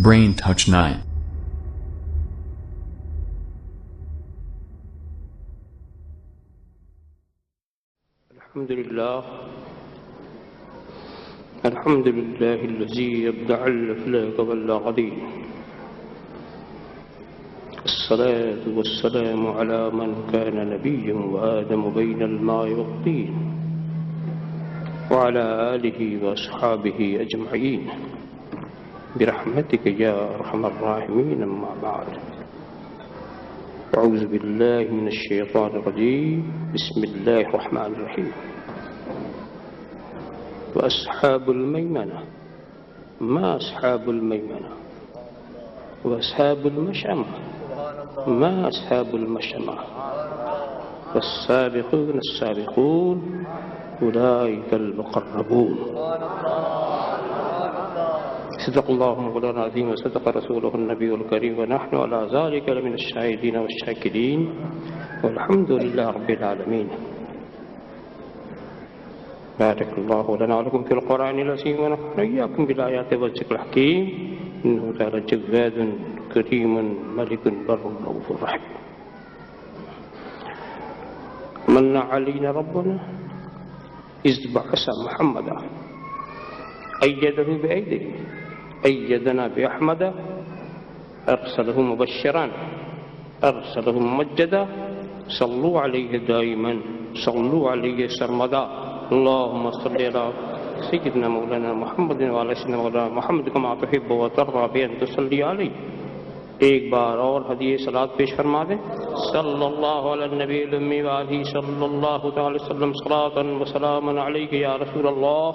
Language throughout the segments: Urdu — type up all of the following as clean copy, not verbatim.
Brain Touch 9. الحمد لله الذي يبدع الأفلاك والأغدين. الصلاة والسلام على من كان نبيا وآدم بين الماء والطين وعلى آله وأصحابه أجمعين برحمتك يا أرحم الراحمين. أما بعد، أعوذ بالله من الشيطان الرجيم. بسم الله الرحمن الرحيم. وأصحاب الميمنة ما أصحاب الميمنة وأصحاب المشأمة ما أصحاب المشأمة والسابقون السابقون أولئك المقربون. صدق الله مولانا العظيم وصدق رسوله النبي الكريم ونحن على ذلك لمن الشاهدين والشاكرين والحمد لله رب العالمين. بارك الله لنا ولكم في القرآن العظيم ونحن إياكم بالآيات والذكر الحكيم. إنه تعالى جواد كريم ملك بر رؤوف رحيم. من علينا ربنا إذ بعث محمدا أيده بأيده أيدنا بأحمد أرسله مبشرا أرسله ممجدا صلوا عليه دائما صلوا عليه سرمدا. اللهم صل على سيدنا مولانا محمد وعلى سيدنا مولانا محمد كما تحب وترضى بأن تصلي عليه. ایک بار اور ہدیہ صلوات پیش فرما دیں. صلی اللہ علی النبی الامی وآلہ صلی اللہ تعالی وسلم صلاۃ و سلام علیک یا رسول اللہ.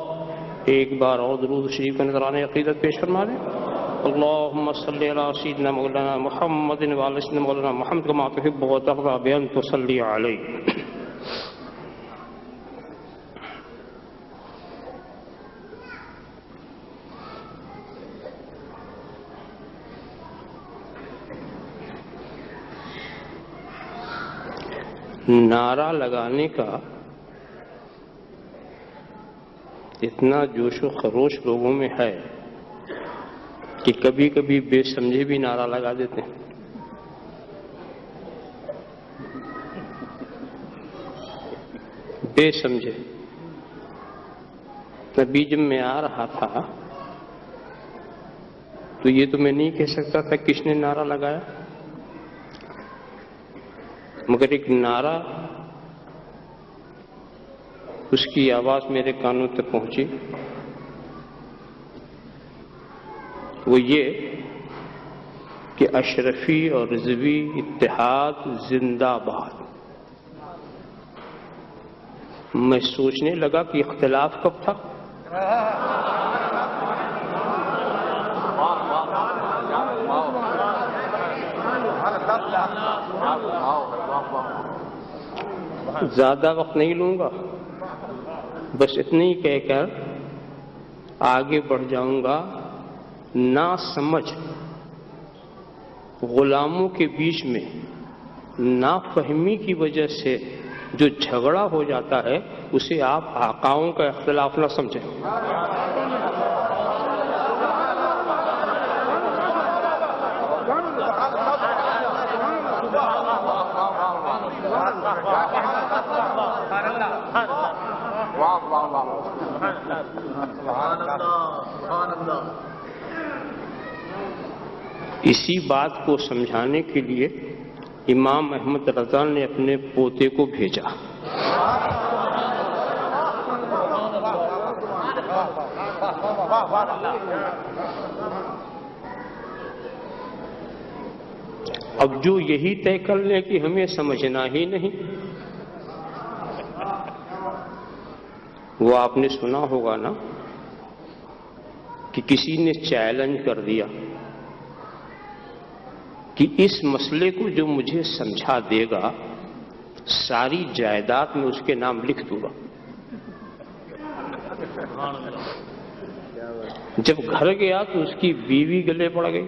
ایک بار اور درود شریف کا نذرانہ عقیدت پیش فرما دیں. اللہم صلی علی سیدنا مولانا محمد وعلی سیدنا مولانا محمد کما تحب وترضى بأن تصلی علیہ. نعرہ لگانے کا اتنا جوش و خروش لوگوں میں ہے کہ کبھی کبھی بے سمجھے بھی نعرہ لگا دیتے ہیں. بے سمجھے. ابھی جب میں آ رہا تھا تو یہ تو میں نہیں کہہ سکتا تھا کس نے نعرہ لگایا، مگر ایک نعرہ اس کی آواز میرے کانوں تک پہنچی. وہ یہ کہ اشرفی اور رضوی اتحاد زندہ باد. میں سوچنے لگا کہ اختلاف کب تھا. زیادہ وقت نہیں لوں گا، بس اتنی کہہ کر آگے بڑھ جاؤں گا. نا سمجھ غلاموں کے بیچ میں نا فہمی کی وجہ سے جو جھگڑا ہو جاتا ہے اسے آپ آقاؤں کا اختلاف نہ سمجھیں. اسی بات کو سمجھانے کے لیے امام احمد رضا نے اپنے پوتے کو بھیجا. اب جو یہی طے کر لیں کہ ہمیں سمجھنا ہی نہیں. وہ آپ نے سنا ہوگا نا کہ کسی نے چیلنج کر دیا کہ اس مسئلے کو جو مجھے سمجھا دے گا ساری جائیداد میں اس کے نام لکھ دوں گا. جب گھر گیا تو اس کی بیوی گلے پڑ گئی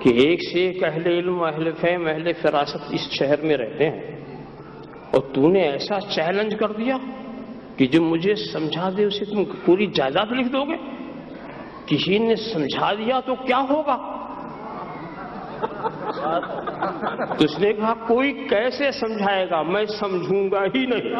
کہ ایک سے ایک اہل علم اہل فہم اہل فراست اس شہر میں رہتے ہیں اور تو نے ایسا چیلنج کر دیا کہ جو مجھے سمجھا دے اسے تم پوری جائیداد لکھ دو گے. کسی نے سمجھا دیا تو کیا ہوگا؟ تو اس نے کہا کوئی کیسے سمجھائے گا، میں سمجھوں گا ہی نہیں۔